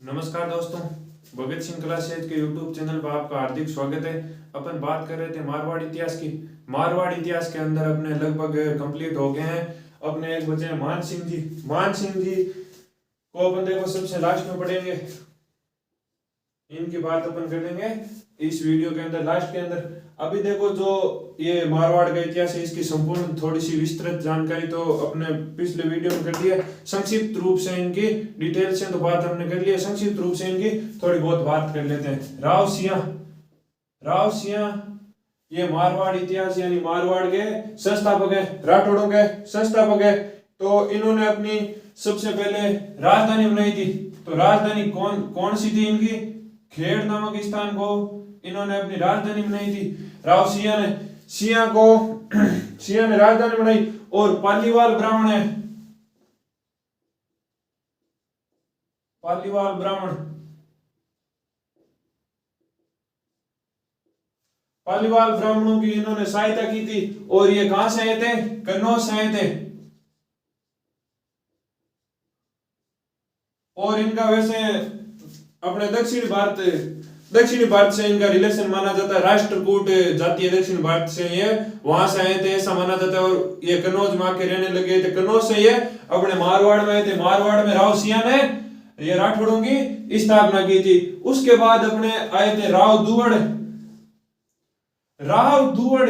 नमस्कार दोस्तों, भगत सिंह क्लासेज के यूट्यूब चैनल पर आपका हार्दिक स्वागत है। अपन बात कर रहे थे मारवाड़ इतिहास की। मारवाड़ इतिहास के अंदर अपने लगभग कंप्लीट हो गए हैं। अपने एक बचे हैं मान सिंह जी। मान सिंह जी को अपन देखो सबसे लास्ट में पढ़ेंगे। इनकी बात अपन करेंगे इस वीडियो के अंदर लास्ट के अंदर। अभी देखो जो ये मारवाड़ का इतिहास है, इसकी संपूर्ण थोड़ी सी विस्तृत जानकारी तो अपने पिछले वीडियो में कर दी है। संक्षिप्त रूप से इनकी डिटेल से तो बात हमने कर ली है, संक्षिप्त रूप से इनकी थोड़ी बहुत बात कर लेते हैं। राव सिंह ये मारवाड़ इतिहास यानी मारवाड़ के संस्थापक है, राठौड़ों के संस्थापक है। तो इन्होंने अपनी सबसे पहले राजधानी बनाई थी। तो राजधानी कौन सी थी इनकी? खेड़ नामक स्थान को इन्होंने अपनी राजधानी बनाई थी। राव सिंह ने राजधानी बनाई। और पालीवाल ब्राह्मण है, पालीवाल ब्राह्मणों की इन्होंने सहायता की थी। और ये कहां से आए थे? कन्नौज से आए थे। और इनका वैसे अपने दक्षिणी भारत से इनका रिलेशन माना जाता है। राष्ट्रकूट जाति है दक्षिण भारत से, ये वहां से आए थे ऐसा माना जाता है। और ये कन्नौज में आके रहने लगे थे। कन्नौज से ये अपने मारवाड़ में आए थे। मारवाड़ में राव सिंह ने ये राठौड़ों की स्थापना की थी। उसके बाद अपने आए थे राव दुवड़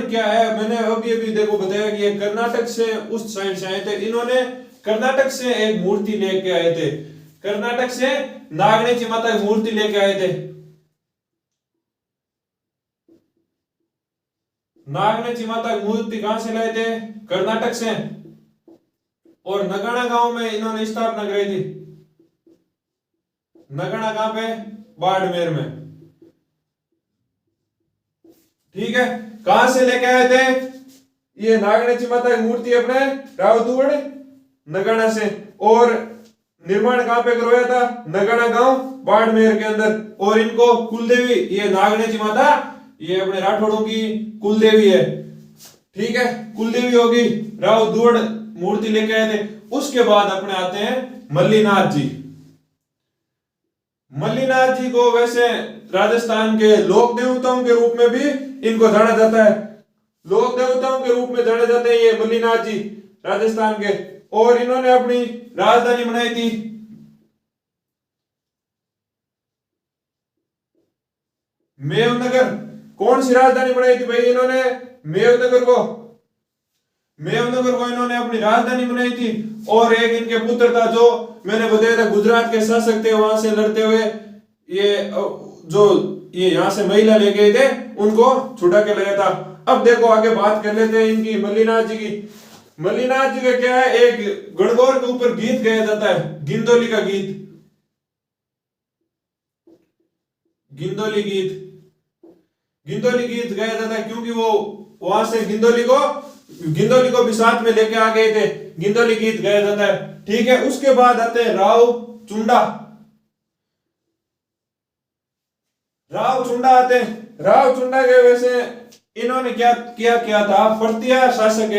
क्या है? मैंने अभी देखो बताया कि ये कर्नाटक से उस साइड से आए थे। इन्होंने कर्नाटक से एक मूर्ति लेके आए थे। कर्नाटक से नागनेची माता की मूर्ति लेके आए थे। नागनेची माता की मूर्ति कहां से लाए थे? कर्नाटक से। और नगाना गांव में इन्होंने स्थापना कराई थी। नगाना कहां पे? बाड़मेर में। ठीक है, कहां से लेके आए थे ये नागनेची माता की मूर्ति? अपने राव दुवड़ नगाना से। और निर्माण कहां पे करवाया था? नगाना गांव बाड़मेर के अंदर। और इनको कुलदेवी, ये नागनेची माता ये अपने राठौड़ों की कुलदेवी है। ठीक है, कुलदेवी होगी। राव दुवड़ मूर्ति लेके आए थे। उसके बाद अपने आते हैं मल्लीनाथ जी। मल्लीनाथ जी को वैसे राजस्थान के लोक देवताओं के रूप में भी इनको जाना जाता है। लोक देवताओं के रूप में जाने जाते हैं ये मल्लीनाथ जी राजस्थान के। और इन्होंने अपनी राजधानी बनाई थी मेवनगर। कौन सी राजधानी बनाई थी भाई इन्होंने? मेवनगर को इन्होंने अपनी राजधानी बनाई थी। और एक इनके पुत्र था जो मैंने बताया था गुजरात के शासक थे, वहां से लड़ते हुए ये यहां से महिला ले गए थे, उनको छुड़ा के लाया था। अब देखो आगे बात कर लेते हैं इनकी मल्लीनाथ जी की। मल्लीनाथ जी का क्या है? एक गणगौर के ऊपर गीत गाया जाता है, गिंदोली का गीत। गिंदोली गीत गाया जाता है क्योंकि वो वहां से गिंदोली को भी साथ में लेके आ गए थे। गिंदोली गीत गाया जाता है। ठीक है, उसके बाद आते हैं राव चुंडा आते हैं। राव चुंडा के वैसे इन्होंने क्या था? प्रतिहार शासक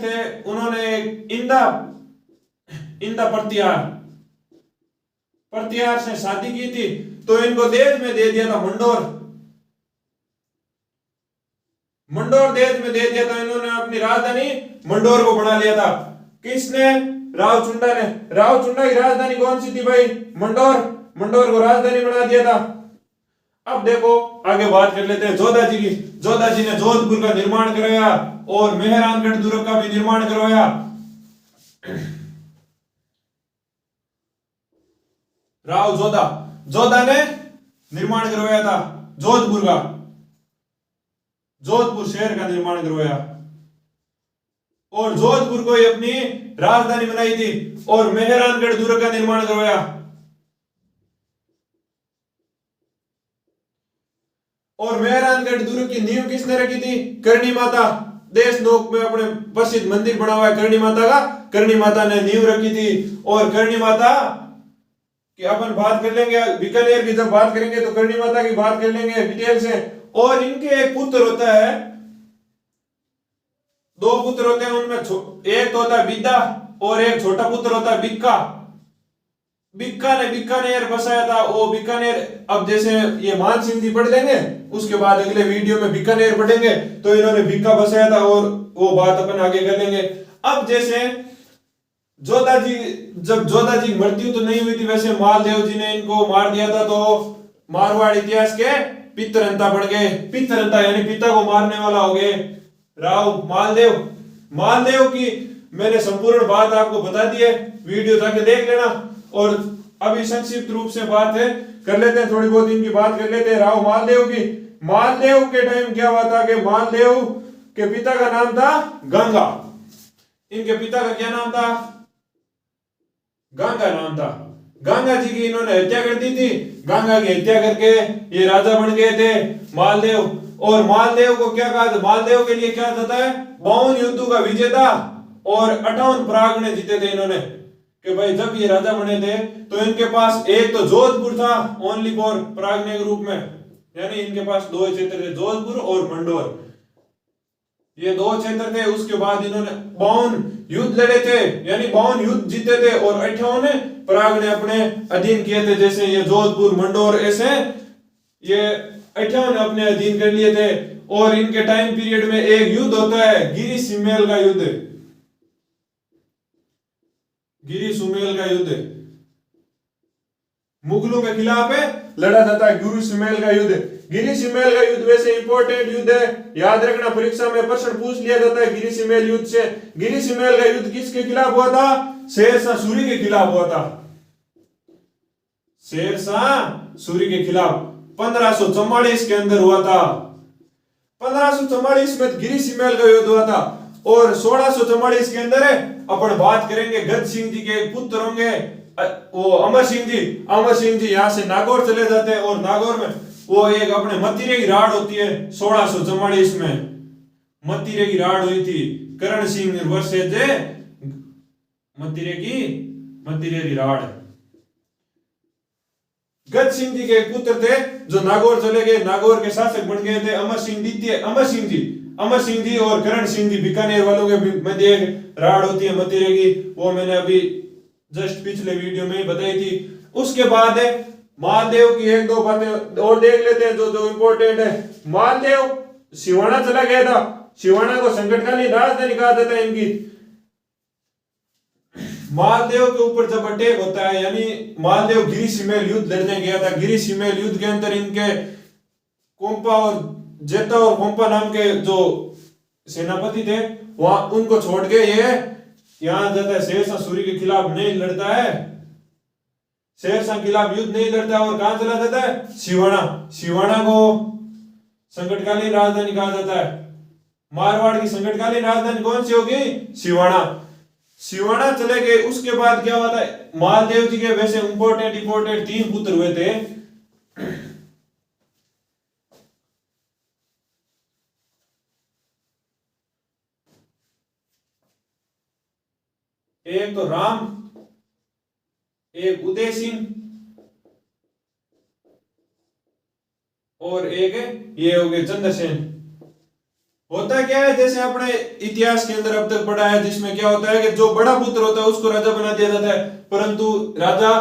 थे। उन्होंने इंदा प्रतिहार से शादी की थी। तो इनको देश में दे दिया था मंडोर देश में दे दिया था। इन्होंने अपनी राजधानी मंडोर को बना लिया था। किसने? राव चुंडा ने। राव चुंडा की राजधानी कौन सी थी भाई? मंडोर को राजधानी बना दिया था। अब देखो आगे बात कर लेते हैं जोधा जी की। जोधा जी ने जोधपुर का निर्माण करवाया और मेहरानगढ़ दुर्ग का भी निर्माण करवाया। राव जोधा ने निर्माण करवाया था जोधपुर शहर का निर्माण करवाया। और जोधपुर को ही अपनी राजधानी बनाई थी। और मेहरानगढ़ दुर्ग का निर्माण करवाया। और मेहरानगढ़ दुर्ग की नींव किसने रखी थी? करणी माता। देश नोक में अपने प्रसिद्ध मंदिर बना हुआ है करणी माता का। करणी माता ने नींव रखी थी। और करणी माता की अपन बात कर लेंगे, बीकानेर की जब बात करेंगे तो करणी माता की बात कर लेंगे डिटेल से। और इनके एक पुत्र होता है, दो पुत्र होते हैं, उनमें एक तो होता है बिद्दा और एक छोटा पुत्र होता है बिक्का। बिक्का ने बीकानेर बसाया था, वो बीकानेर। अब जैसे ये मान सिंह जी पढ़ लेंगे, उसके बाद अगले वीडियो में बीकानेर पढ़ेंगे, तो इन्होंने बिक्का बसाया था और वो बात अपन आगे कर लेंगे। अब जैसे जोधा जी, जब जोधा जी की मृत्यु तो नहीं हुई थी, वैसे मालदेव जी ने इनको मार दिया था, तो मारवाड़ इतिहास के पितरंता बन गए। पितरंता यानी पिता को मारने वाला हो गए राव मालदेव। मालदेव की मैंने संपूर्ण बात आपको बता दी है, वीडियो जाके देख लेना। और अभी संक्षिप्त रूप से बात है कर लेते हैं, थोड़ी बहुत इनकी बात कर लेते हैं राव मालदेव की। मालदेव के टाइम क्या हुआ था कि मालदेव के पिता का नाम था गंगा। इनके पिता का क्या नाम था? गंगा नाम था। गंगा जी की इन्होंने हत्या कर दी थी। गंगा की हत्या करके ये राजा बन गए थे मालदेव। और मालदेव को क्या कहा था? मालदेव के लिए क्या जाता है? 52 युद्धों का विजेता और 58 परागणे जीते थे इन्होंने। कि भाई जब ये राजा बने थे तो इनके पास एक तो जोधपुर था ओनली फॉर परागणे के रूप में, यानी इनके पास दो क्षेत्र थे, जोधपुर और मंडोर, ये दो क्षेत्र थे। उसके बाद इन्होंने 52 युद्ध लड़े थे, यानी 52 युद्ध जीते थे और 58 परागणे अपने अधीन किए थे। जैसे ये जोधपुर मंडोर ऐसे ये 58 अपने अधीन कर लिए थे। और इनके टाइम पीरियड में एक युद्ध होता है गिरी सिमेल का युद्ध। गिरी सुमेल का युद्ध मुगलों के खिलाफ है लड़ा जाता है, गिरी सुमेल का युद्ध। गिरी सिमेल का युद्ध वैसे इंपॉर्टेंट युद्ध है, याद रखना, परीक्षा में प्रश्न पूछ लिया जाता है गिरी सिमेल युद्ध से। गिरी सिमेल का युद्ध किसके खिलाफ हुआ था? शेरशाह सूरी के खिलाफ हुआ था। शेरशाह सूरी के खिलाफ 1544 के अंदर हुआ था। 1544 में गिरी सिमेल का युद्ध हुआ था। और 1644 के अंदर अपन बात करेंगे गद सिंह जी के पुत्र होंगे वो अमर सिंह जी। अमर सिंह जी यहाँ से नागौर चले जाते हैं और नागौर में वो एक अपने मतीरे की राड़ होती है 1644 में। मतीरे की राड़ हुई थी करण सिंह वर्सेज मतीरे की राड़। गद सिंह जी के पुत्र थे जो नागौर चले गए, नागौर के शासक बन गए थे अमर सिंह द्वितीय। अमर सिंह जी और करण सिंह जी बीकानेर वालों के मध्य एक राड़ होती है मतीरे की, वो मैंने अभी जस्ट पिछले वीडियो में ही बताई थी। उसके बाद है मालदेव की एक दो बातें और देख लेते हैं जो इंपॉर्टेंट है। मालदेव सिवाना चला गया था। सिवाना को संकटकालीन राजधानी कहा जाता है इनकी। मालदेव के ऊपर जब अटैक होता है, यानी मालदेव गिरी सिमेल युद्ध लड़ने गया था। गिरी सिमेल युद्ध के अंदर इनके कोम्पा और जेता और कोम्पा नाम के जो सेनापति थे वहां उनको छोड़ के ये यहां जाता है। शेरशाह सूरी के खिलाफ नहीं लड़ता है, शेरशाह के खिलाफ युद्ध नहीं लड़ता और कहां चला जाता है? सिवाना। सिवाना को संकटकालीन राजधानी कहा जाता है। मारवाड़ की संकटकालीन राजधानी कौन सी होगी? सिवाना। सिवाना चले गए। उसके बाद क्या हुआ था? मालदेव जी के वैसे इंपॉर्टेंट 3 पुत्र हुए थे। एक तो राम, एक उदय सिंह और एक ये हो गए चंद्रसेन। होता क्या है, जैसे अपने इतिहास के अंदर अब तक पढ़ा है, जिसमें क्या होता है कि जो बड़ा पुत्र होता है उसको राजा बना दिया जाता है, परंतु राजा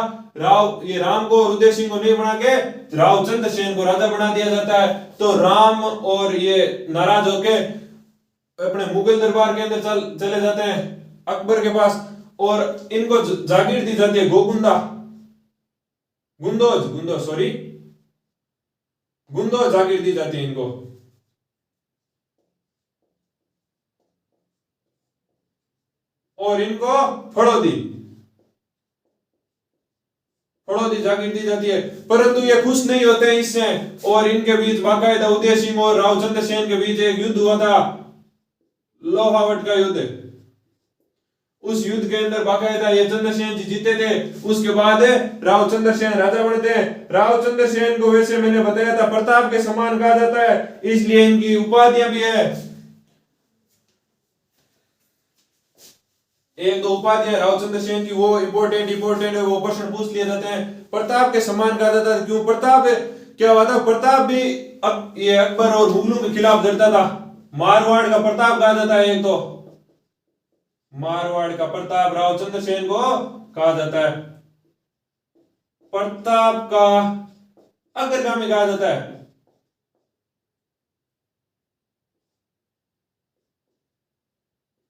ये राम को और उदय सिंह को नहीं बना के राव चंद्रसेन को राजा बना दिया जाता है। तो राम और ये नाराज होके अपने मुगल दरबार के अंदर चले जाते हैं अकबर के पास और इनको जागीर दी जाती है गुंदोज जागीर दी जाती है इनको। और इनको फड़ौदी जागीर दी जाती है, परंतु ये खुश नहीं होते हैं इससे। और इनके बीच बाकायदा उदय सिंह और राव चंद्रसेन के बीच एक युद्ध हुआ था, लोहावट का युद्ध। उस युद्ध के अंदर बाकायदा ये चंद्रसेन जी जीते थे। उसके बाद राव चंद्रसेन राजा बनते हैं। राव चंद्रसेन को वैसे मैंने बताया था प्रताप के समान कहा जाता है, इसलिए इनकी उपाधियां भी है। एक दो उपाधियां राव चंद्रसेन की वो इंपॉर्टेंट है, वो प्रश्न पूछ लिए जाते हैं। प्रताप के समान कहा जाता है, क्यों? प्रताप क्या हुआ था? प्रताप भी ये अकबर और मुगलों के खिलाफ लड़ता था। मारवाड़ का प्रताप कहा जाता है। एक तो मारवाड़ का प्रताप राव चंद्रसेन को कहा जाता है, प्रताप का अग्रगामी कहा जाता है।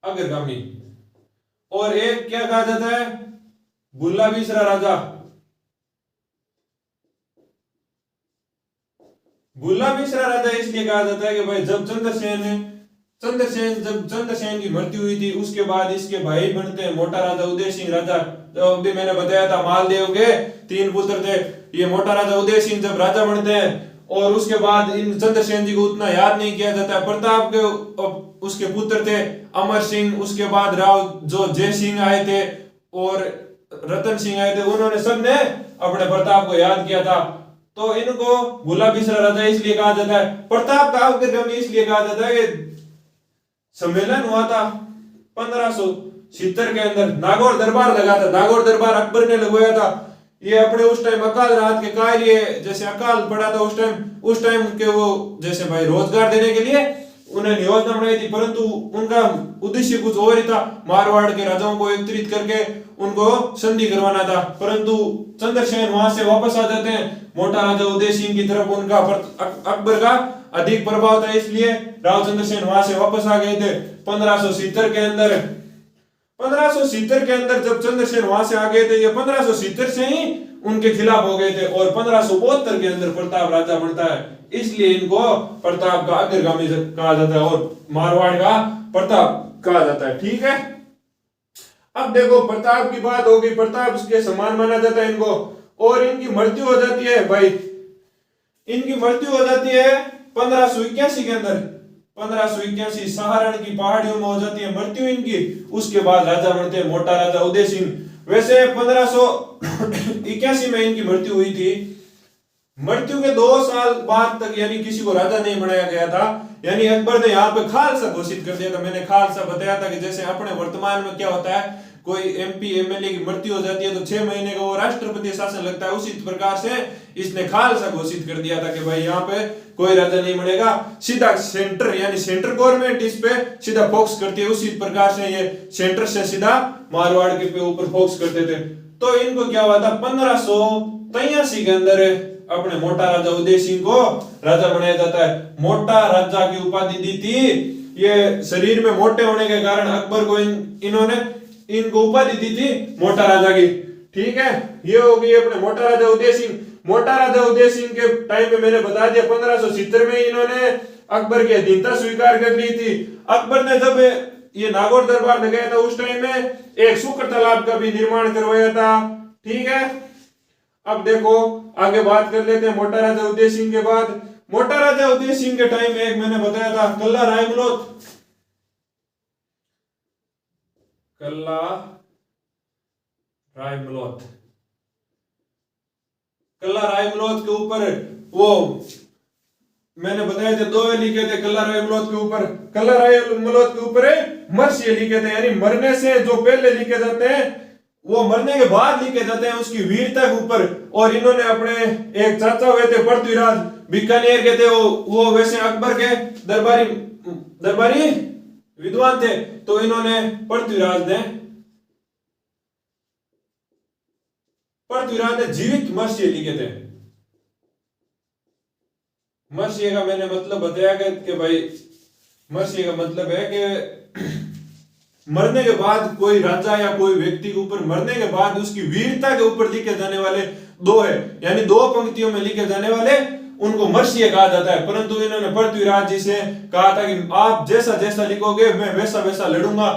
अग्रगामी। और एक क्या कहा जाता है, बुल्ला बिसरा राजा। बुल्ला बिसरा राजा इसलिए कहा जाता है कि भाई जब चंद्रसेन की मृत्यु हुई थी, उसके बाद इसके भाई बनते हैं मोटा राजा उदय सिंह राजा। जो अभी मैंने बताया था मालदेव के 3 पुत्र थे, ये मोटा राजा उदय सिंह जब राजा बनते हैं, और उसके बाद इन चंद्रसेन जी को उतना याद नहीं किया जाता। प्रताप के उसके पुत्र थे अमर सिंह, उसके बाद राव जो जय सिंह आए थे और रतन सिंह आए थे, उन्होंने सबने अपने प्रताप को याद किया था। तो इनको बुल्ला बिसरा राजा इसलिए कहा जाता है। प्रताप का अग्रगामी इसलिए कहा जाता है कि सम्मेलन हुआ था 1570 के अंदर, नागौर दरबार लगा था। नागौर दरबार अकबर ने लगवाया था। ये अपने उस टाइम अकाल रात के कार्य, जैसे अकाल पड़ा था उस टाइम के, वो जैसे भाई रोजगार देने के लिए उन्होंने योजना बनाई थी, परंतु उनका उद्देश्य कुछ और ही था। मारवाड़ के राजाओं को एकत्रित करके उनको संधि करवाना था। परंतु चंद्रसेन वहां से वापस आ जाते हैं मोटा राजा उदय सिंह की तरफ। उनका अकबर का अधिक प्रभाव था, इसलिए राव चंद्रसेन वहां से वापस आ गए थे 1570 के अंदर। 1570 के अंदर जब चंद्रसेन वहां से आ गए थे, ये 1570 से ही उनके खिलाफ हो गए थे, और 1572 के अंदर प्रताप राजा बनता है। इसलिए इनको प्रताप का अग्रगामी कहा जाता है और मारवाड़ का प्रताप कहा जाता है। ठीक है, अब देखो प्रताप की बात होगी, प्रताप के समान माना जाता है इनको। और इनकी मृत्यु हो जाती है भाई, इनकी मृत्यु हो जाती है 1581 के अंदर। 1581 सहारण की पहाड़ियों में हो जाती है मृत्यु इनकी। उसके बाद राजा बनते हैं मोटा राजा उदय सिंह। वैसे 1581 में इनकी मृत्यु हुई थी। मृत्यु के 2 साल बाद तक यानी किसी को राजा नहीं बनाया गया था, यानी अकबर ने यहाँ पे खालसा घोषित कर दिया था। मैंने खालसा बताया था कि जैसे अपने वर्तमान में क्या होता है, कोई एमपी एमएलए की मृत्यु हो जाती है तो 6 महीने का वो राष्ट्रपति शासन लगता है, उसी प्रकार से इसने खालसा घोषित कर दिया था कि भाई यहाँ पे कोई राजा नहीं बनेगा, सीधा सेंटर यानी सेंट्रल गवर्नमेंट इस पे सीधा फोकस करती है। उसी प्रकार से ये सेंटर से सीधा मारवाड़ के ऊपर फोकस करते थे। तो इनको क्या हुआ था 1583 के अंदर अपने मोटा राजा उदय सिंह को राजा बनाया जाता है। मोटा राजा की उपाधि दी थी, ये शरीर में मोटे होने के कारण अकबर को इन्होंने इनको उपाधि दी थी मोटा राजा की। ठीक है, ये हो गई अपने मोटा राजा उदय सिंह। मोटा राजा उदय सिंह के टाइम पे मैंने बता दिया 1570 में इन्होंने अकबर की अधीनता स्वीकार कर ली थी। अकबर ने जब ये नागौर दरबार में गया था उस टाइम में एक शुक्र तालाब का भी निर्माण करवाया था। ठीक है, अब देखो आगे बात कर लेते हैं मोटा राजा उदय सिंह के बाद। मोटा राजा उदय सिंह के टाइम में एक मैंने बताया था कल्ला रायमलोत। कल्ला रायमलोत, कल्ला रायमलोत के ऊपर वो मैंने बताया थे 2 लिखे थे कल्ला रायमलोत के ऊपर। कल्ला रायमलोत के ऊपर मर्ष्य लिखे थे, यानी मरने से जो पहले लिखे जाते हैं वो मरने के बाद लिखे जाते हैं उसकी वीरता के ऊपर। और इन्होंने अपने एक चाचा हुए थे पृथ्वीराज बीकानेर के थे, वो वैसे अकबर के दरबारी विद्वान थे, तो इन्होंने पृथ्वीराज ने जीवित मर्ष्य लिखे थे। मर्ष्य का मैंने मतलब बताया कि भाई मर्ष्य का मतलब है कि मरने के बाद कोई राजा या कोई व्यक्ति के ऊपर मरने के बाद उसकी वीरता के ऊपर लिखे जाने वाले 2 है, यानी 2 पंक्तियों में लिखे जाने वाले उनको मर्ष्य कहा जाता है। परंतु इन्होंने पृथ्वीराज जी से कहा था कि आप जैसा जैसा लिखोगे मैं वैसा वैसा लड़ूंगा।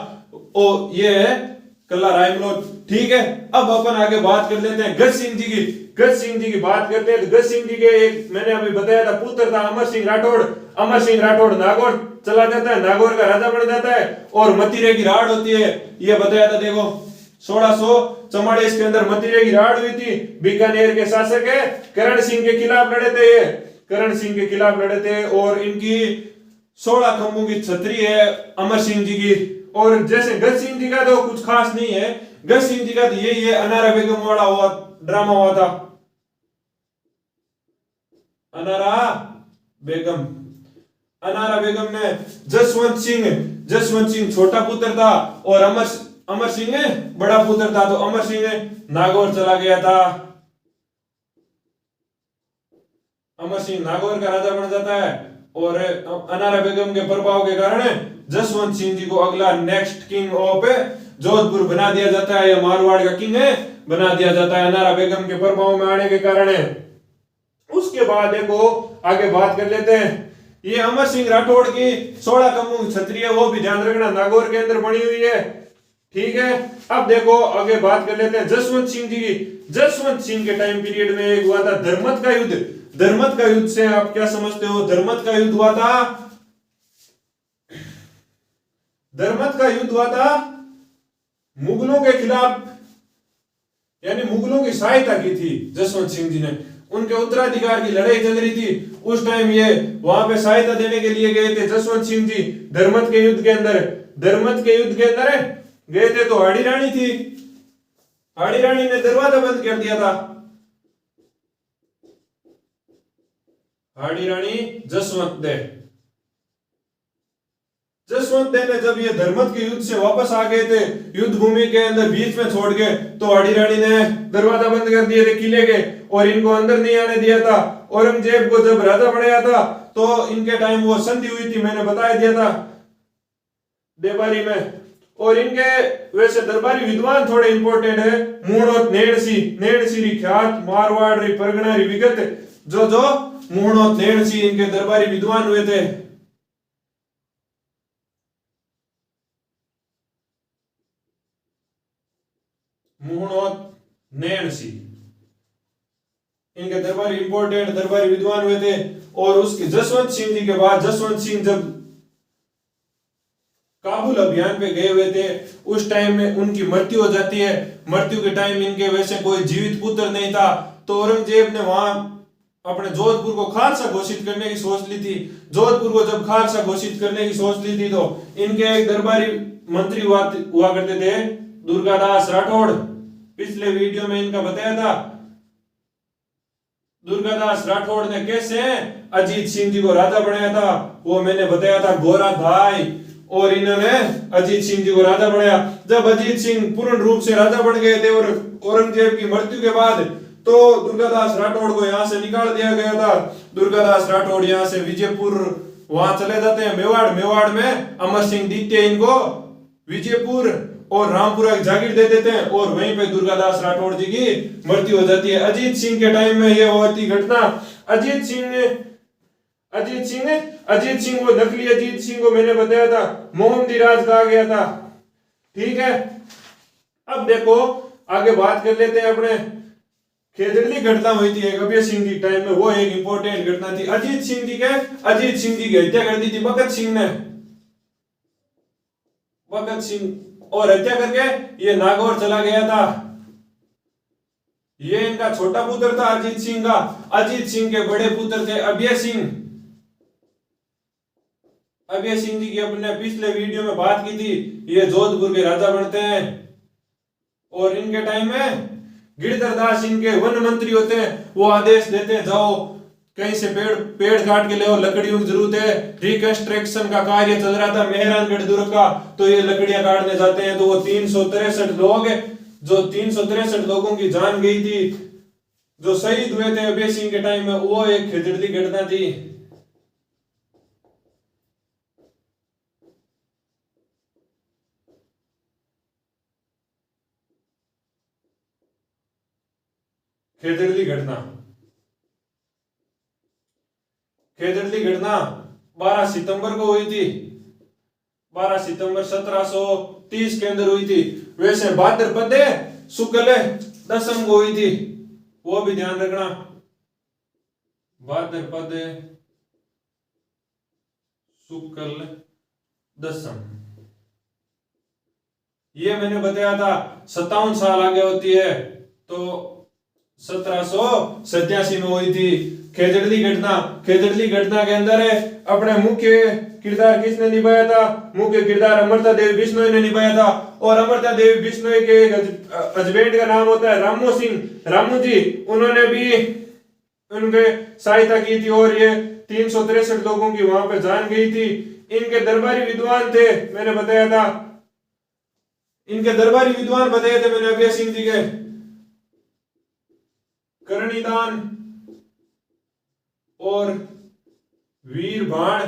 ओ ये है कल्ला रायमलोत। ठीक है, अब अपन आगे बात कर लेते हैं गज सिंह जी की। गज सिंह जी की बात करते हैं तो गज सिंह जी के एक मैंने अभी बताया था पुत्र था अमर सिंह राठौड़। अमर सिंह राठौड़ नागौर चला जाता है, नागौर का राजा बन जाता है और मतीरे की राड़ होती है, ये बताया था। देखो 1644 के अंदर मतीरे की राड़ हुई थी। बीकानेर के शासक है करण सिंह के खिलाफ लड़े थे, ये करण सिंह के खिलाफ लड़े थे और इनकी 16 खंभों की छतरी है अमर सिंह जी की। और जैसे गज सिंह जी का तो कुछ खास नहीं है, गज सिंह जी का तो यही है अनारा बेगम वाला हुआ ड्रामा हुआ था। अनारा बेगम ने जसवंत सिंह छोटा पुत्र था और अमर सिंह बड़ा पुत्र था। तो अमर सिंह नागौर चला गया था, अमर सिंह नागौर का राजा बन जाता है और अनारा बेगम के प्रभाव के कारण जसवंत सिंह जी को अगला नेक्स्ट किंग ऑफ जोधपुर बना दिया जाता है, या मारवाड़ का किंग बना दिया जाता है अनारा बेगम के प्रभाव में आने के कारण। उसके बाद देखो आगे बात कर लेते हैं, ये अमर सिंह राठौड़ की 16 कमू छतरी है, वो भी ध्यान रखना नागौर के अंदर बनी हुई है, ठीक है। अब देखो आगे बात कर लेते हैं जसवंत सिंह जी की। जसवंत सिंह के टाइम पीरियड में एक हुआ था धर्मत का युद्ध। धर्मत का युद्ध से आप क्या समझते हो? धर्मत का युद्ध हुआ था, धर्मत का युद्ध हुआ था मुगलों के खिलाफ, यानी मुगलों की सहायता की थी जसवंत सिंह जी ने, उनके उत्तराधिकार की लड़ाई चल रही थी उस टाइम, ये वहां पे सहायता देने के लिए गए थे जसवंत सिंह जी धर्मत के युद्ध के अंदर। धर्मत के युद्ध के अंदर गए थे तो हाड़ी रानी थी, हाड़ी रानी ने दरवाजा बंद कर दिया था। हाड़ी रानी जसवंत दे ने जब ये धर्मत के युद्ध से वापस आ गए थे, युद्ध भूमि के अंदर बीच में छोड़ गए, तो हाड़ी रानी ने दरवाजा बंद कर दिए थे किले के और इनको अंदर नहीं आने दिया था। औरंगजेब को जब राजा बनाया था तो इनके टाइम वो संधि हुई थी, मैंने बता दिया था देवारी में। और इनके वैसे दरबारी विद्वान थोड़े इंपॉर्टेंट है, मूणोत नेणसी ख्यात मारवाड़ी परगना विगत, जो मूणोत नेणसी इनके दरबारी विद्वान हुए थे। मूणोत नेणसी इनके दरबारी इंपॉर्टेंट दरबारी विद्वान हुए थे। और उसके जसवंत सिंह जी के बाद जसवंत सिंह जब काबुल अभियान पे गए हुए थे उस टाइम में उनकी मृत्यु हो जाती है। मृत्यु के टाइम इनके वैसे कोई जीवित पुत्र नहीं था, तो औरंगजेब ने वहां अपने जोधपुर को खालसा घोषित करने की सोच ली थी। जोधपुर को जब खालसा घोषित करने की सोच ली थी तो इनके एक दरबारी मंत्री हुआ करते थे दुर्गादास राठौड़, पिछले वीडियो में इनका बताया था। दुर्गादास राठौड़ ने कैसे अजीत सिंह जी को राजा बनाया था वो मैंने बताया था, गोरा भाई, और इन्होंने अजीत सिंह जी को राजा बनाया। जब अजीत सिंह पूर्ण रूप से राजा बन गए थे और औरंगजेब की मृत्यु के बाद तो दुर्गादास राठौड़ को यहाँ से निकाल दिया गया था। दुर्गादास राठौड़ यहाँ से विजयपुर वहां चले जाते हैं मेवाड़ में अमर सिंह द्वितीय इनको विजयपुर और रामपुरा की जागीर दे देते हैं और वहीं पे दुर्गादास राठौड़ जी की मृत्यु हो जाती है। अजीत सिंह के टाइम में यह होती घटना। अजीत सिंह वो नकली अजीत सिंह को मैंने बताया था मोहम्मदी राज कहा गया था, ठीक है। अब देखो आगे बात कर लेते हैं अपने खेजड़ली घटना हुई थी एक अभय सिंह की टाइम में, वो एक इंपॉर्टेंट घटना थी। अजीत सिंह जी की हत्या कर दी थी भगत सिंह ने, भगत सिंह, और हत्या करके ये नागौर चला गया था। ये इनका छोटा पुत्र था अजीत सिंह का। अजीत सिंह के बड़े पुत्र थे अभय सिंह। अभय सिंह जी की अपने पिछले वीडियो में बात की थी, ये जोधपुर के राजा बनते हैं और इनके टाइम में गिरधर दास इनके वन मंत्री होते हैं, वो आदेश देते हैं जाओ कहीं से पेड़ काट के ले आओ, लकड़ियों की जरूरत है। रिकंस्ट्रक्शन का कार्य चल रहा था मेहरानगढ़ दुर्ग का, तो ये लकड़ियां काटने जाते हैं तो वो 363 लोग, जो 363 लोगों की जान गई थी, जो शहीद हुए थे अभय सिंह के टाइम में, वो एक खेजड़ली घटना थी। खेजड़ली घटना 12 सितंबर को हुई थी, 12 सितंबर 1730 के अंदर हुई थी। वैसे भाद्रपद शुक्ल दशम को हुई थी, वो भी ध्यान रखना, भाद्रपद शुक्ल दशम। ये मैंने बताया था 57 साल आगे होती है, तो 1787 में हुई थी खेजड़ली घटना। खेजड़ली घटना के अंदर अपने मुख्य किरदार किसने निभाया था? मुख्य किरदार अमृता देवी बिश्नोई ने निभाया था। और अमृता देवी बिश्नोई के हस्बैंड का नाम होता है रामू सिंह, रामू जी, उन्होंने भी उनके सहायता की थी और ये 363 लोगों की वहां पे जान गई थी। इनके दरबारी विद्वान थे, मैंने बताया था, इनके दरबारी विद्वान बताए थे मैंने अभय सिंह जी के, करणीदान और वीर बाण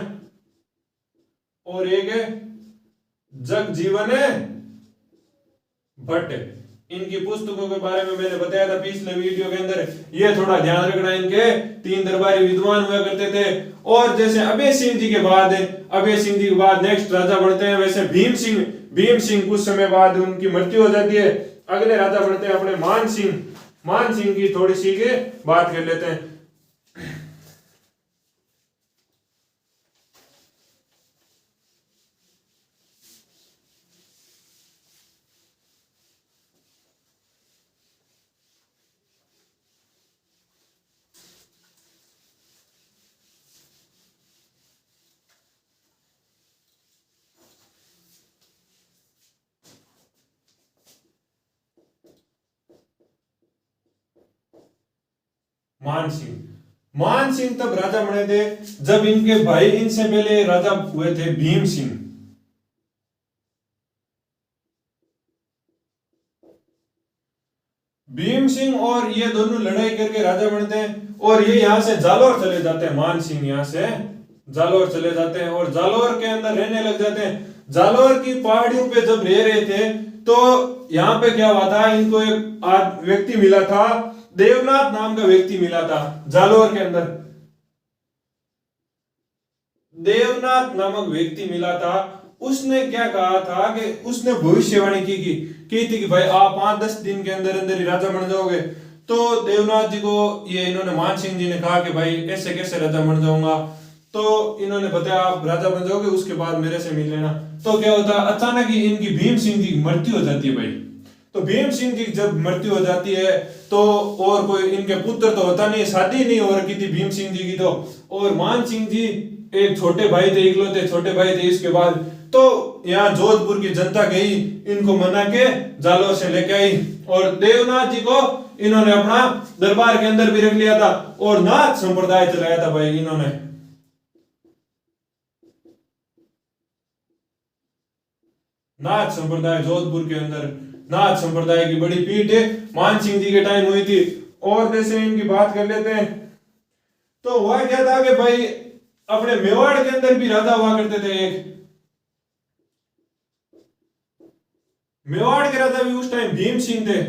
और एक है जगजीवन भट्ट। इनकी पुस्तकों के बारे में मैंने बताया था पिछले वीडियो के अंदर। ये थोड़ा ध्यान रखना, इनके 3 दरबारी विद्वान हुआ करते थे। और जैसे अभय सिंह जी के बाद, अभय सिंह जी के बाद नेक्स्ट राजा बढ़ते हैं वैसे भीम सिंह कुछ समय बाद उनकी मृत्यु हो जाती है। अगले राजा बढ़ते हैं अपने मान सिंह की थोड़ी सी के बात कर लेते हैं। मान सिंह तब राजा बने थे जब इनके भाई, इनसे पहले राजा हुए थे भीम सिंह। भीम सिंह और ये दोनों लड़ाई करके राजा बनते हैं और ये यहां से जालोर चले जाते हैं। मान सिंह यहां से जालोर चले जाते हैं और जालोर के अंदर रहने लग जाते हैं। जालोर की पहाड़ियों पे जब रह रहे थे तो यहाँ पे क्या हुआ था, इनको एक व्यक्ति मिला था, देवनाथ नाम का व्यक्ति मिला था जालोर के अंदर। देवनाथ नामक व्यक्ति मिला था। उसने क्या कहा था कि उसने भविष्यवाणी की थी कि भाई आप 5-10 दिन के अंदर अंदर ही राजा बन जाओगे। तो देवनाथ जी को ये इन्होंने मान सिंह जी ने कहा कि भाई ऐसे कैसे राजा बन जाऊंगा। तो इन्होंने बताया आप राजा बन जाओगे, उसके बाद मेरे से मिल लेना। तो क्या होता, अचानक ही इनकी भीम सिंह जी की मृत्यु हो जाती है भाई। तो भीम सिंह जी जब मृत्यु हो जाती है तो और कोई इनके पुत्र तो होता नहीं, शादी नहीं हो रखी थी भीम सिंह जी की तो। और मान सिंह जी एक छोटे भाई थे, इकलौते छोटे भाई थे। इसके बाद तो यहाँ जोधपुर की जनता गई, इनको मना के जालोर से लेके आई और देवनाथ जी को इन्होंने अपना दरबार के अंदर भी रख लिया था और नाथ संप्रदाय चलाया था भाई इन्होंने। नाथ संप्रदाय जोधपुर के अंदर, नाथ संप्रदाय की बड़ी पीठ है, मान सिंह जी के टाइम हुई थी। और जैसे इनकी बात कर लेते हैं तो हुआ क्या था कि भाई अपने मेवाड़ के अंदर भी राजा हुआ करते थे एक। मेवाड़ के राजा भी उस टाइम भीम सिंह थे।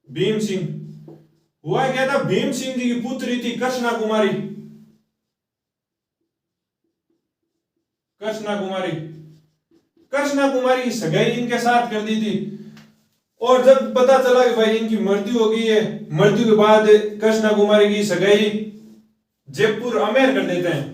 भीम सिंह हुआ क्या था, भीम सिंह जी की पुत्री थी कृष्णा कुमारी। कृष्णा कुमारी की सगाई इनके साथ कर दी थी। और जब पता चला कि भाई इनकी मृत्यु हो गई है, मृत्यु के बाद कृष्णा कुमारी की सगाई जयपुर आमेर कर देते हैं।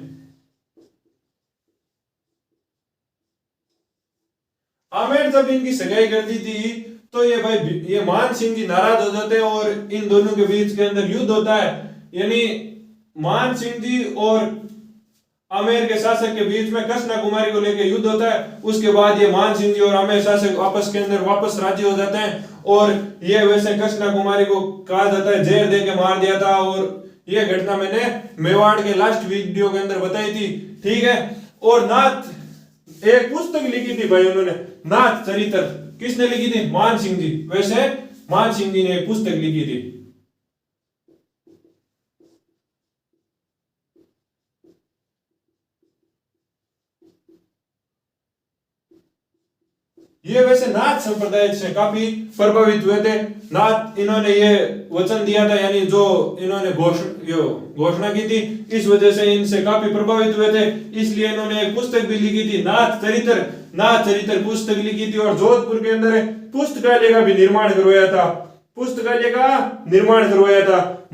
आमेर जब इनकी सगाई कर दी थी तो ये भाई ये मान सिंह जी नाराज हो जाते हैं और इन दोनों के बीच के अंदर युद्ध होता है। यानी मान सिंह जी और आमेर के शासक के बीच में कृष्णा कुमारी को लेकर युद्ध होता है। उसके बाद ये मान सिंह जी और आमेर शासक आपस के अंदर वापस राजी हो जाते हैं और ये वैसे कृष्णा कुमारी को कहा जाता है जहर दे के मार दिया था। और ये घटना मैंने मेवाड़ के लास्ट वीडियो के अंदर बताई थी, ठीक है। और नाथ एक पुस्तक लिखी थी भाई उन्होंने, नाथ चरित्र। किसने लिखी थी? मान सिंह जी। वैसे मान सिंह जी ने एक पुस्तक लिखी थी। ये वैसे नाथ संप्रदाय से काफी प्रभावित हुए थे। नाथ इन्होंने ये वचन दिया था, यानी जो इन्होंने घोषणा की थी, इस वजह से इनसे काफी प्रभावित हुए थे। इसलिए इन्होंने एक पुस्तक भी लिखी थी, नाथ चरित्र पुस्तक लिखी थी। और जोधपुर के अंदर पुस्तकालय का भी निर्माण करवाया था।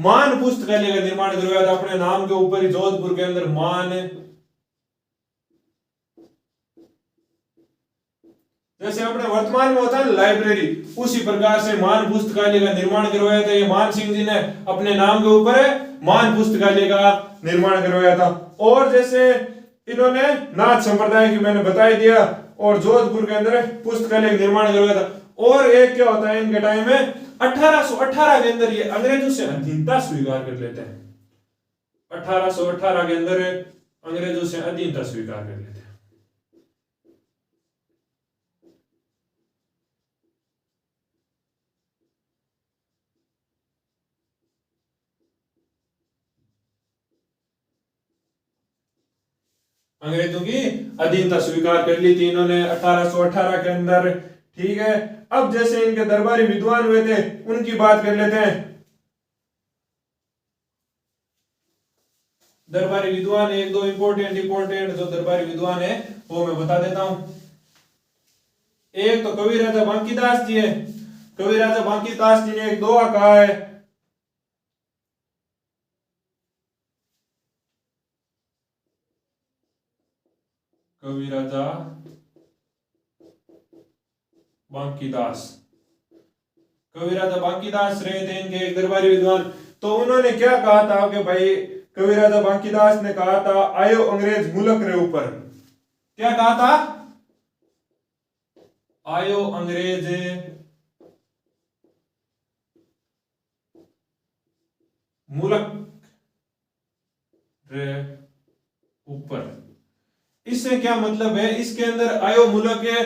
मान पुस्तकालय का निर्माण करवाया था अपने नाम के ऊपर ही, जोधपुर के अंदर मान। जैसे अपने वर्तमान में होता है लाइब्रेरी, उसी प्रकार से मान पुस्तकालय का निर्माण करवाया था। ये मान सिंह जी ने अपने नाम के ऊपर मान पुस्तकालय का निर्माण करवाया था। और जैसे इन्होंने नाथ संप्रदाय की मैंने बता दिया और जोधपुर के अंदर पुस्तकालय का निर्माण करवाया था। और एक क्या होता है इनके टाइम में 1818 के अंदर ये अंग्रेजों से अधीनता स्वीकार कर लेते हैं। 1818 के अंदर अंग्रेजों से अधीनता स्वीकार कर लेते हैं। अंग्रेजों की अधीनता स्वीकार कर ली थी इन्होंने 1818 के अंदर। ठीक है, अब जैसे इनके दरबारी विद्वान हुए थे उनकी बात कर लेते हैं। दरबारी विद्वान एक दो इंपोर्टेंट जो दरबारी विद्वान है वो मैं बता देता हूं। एक तो कवि राजा बांकीदास जी है। कवि राजा बांकीदास जी ने एक दोहा कहा है। कवि राजा बांकीदास, कवि राजा बांकीदास रहे थे इनके एक दरबारी विद्वान। तो उन्होंने क्या कहा था कि भाई, कवि राजा बांकीदास ने कहा था, आयो अंग्रेज मुल्क रे ऊपर। क्या कहा था? आयो अंग्रेज मुल्क रे ऊपर। इससे क्या मतलब है? इसके अंदर आयो मुल्क है,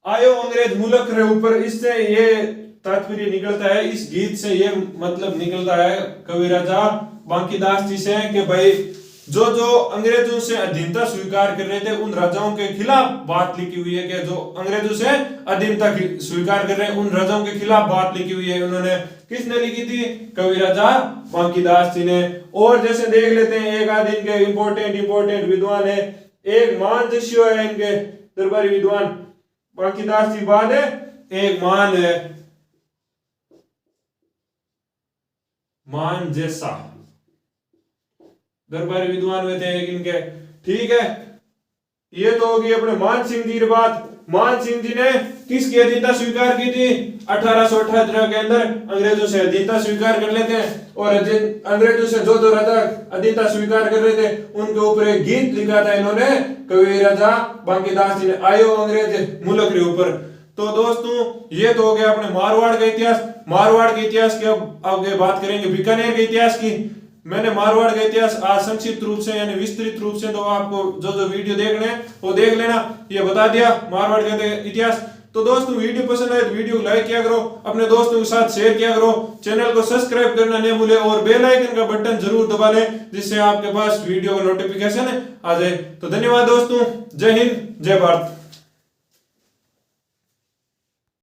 आयो अंग्रेज मुल्क रे ऊपर, इससे ये तात्पर्य निकलता है, इस गीत से ये मतलब निकलता है कवि राजा बांकीदास जी से कि भाई जो जो अंग्रेजों से अधीनता स्वीकार कर रहे थे उन राजाओं के खिलाफ बात लिखी हुई है कि जो अंग्रेजों से अधीनता स्वीकार कर रहे हैं उन राजाओं के खिलाफ बात लिखी हुई है। उन्होंने किसने लिखी थी? कवि राजा बांकीदास जी ने। और जैसे देख लेते हैं एक आध इनके इंपोर्टेंट विद्वान है। एक मान जस्यो है इनके दरबारी विद्वान बांकीदास जी बाद है, एक मान है मान जैसा दरबारी विद्वान हुए थे एक इनके। ठीक है, ये तो होगी अपने मान सिंह जी की बात। मान सिंह जी ने किसकी अधीनता स्वीकार की थी? 1818 के अंदर अंग्रेजों से अधीनता स्वीकार कर लेते हैं और अंग्रेजों से जो जो राजा अधीनता स्वीकार कर रहे थे उनके ऊपर एक गीत लिखा था इन्होंने, कवि राजा बांकीदास जी ने, आयो अंग्रेज मुल्क के ऊपर। तो दोस्तों ये तो हो गया अपने मारवाड़ का इतिहास। मारवाड़ के इतिहास की अब आगे बात करेंगे बीकानेर के इतिहास की। मैंने मारवाड़ का इतिहास आज संक्षिप्त रूप से यानी विस्तृत रूप से, तो आपको जो जो वीडियो देखने हैं वो देख लेना, ये बता दिया मारवाड़ का इतिहास। तो दोस्तों वीडियो पसंद आए तो वीडियो को लाइक किया करो, अपने दोस्तों के साथ शेयर किया करो, चैनल को सब्सक्राइब करना नहीं भूले और बेल आइकन का बटन जरूर दबा लें जिससे आपके पास वीडियो का नोटिफिकेशन आ जाए। तो धन्यवाद दोस्तों, जय हिंद, जय भारत।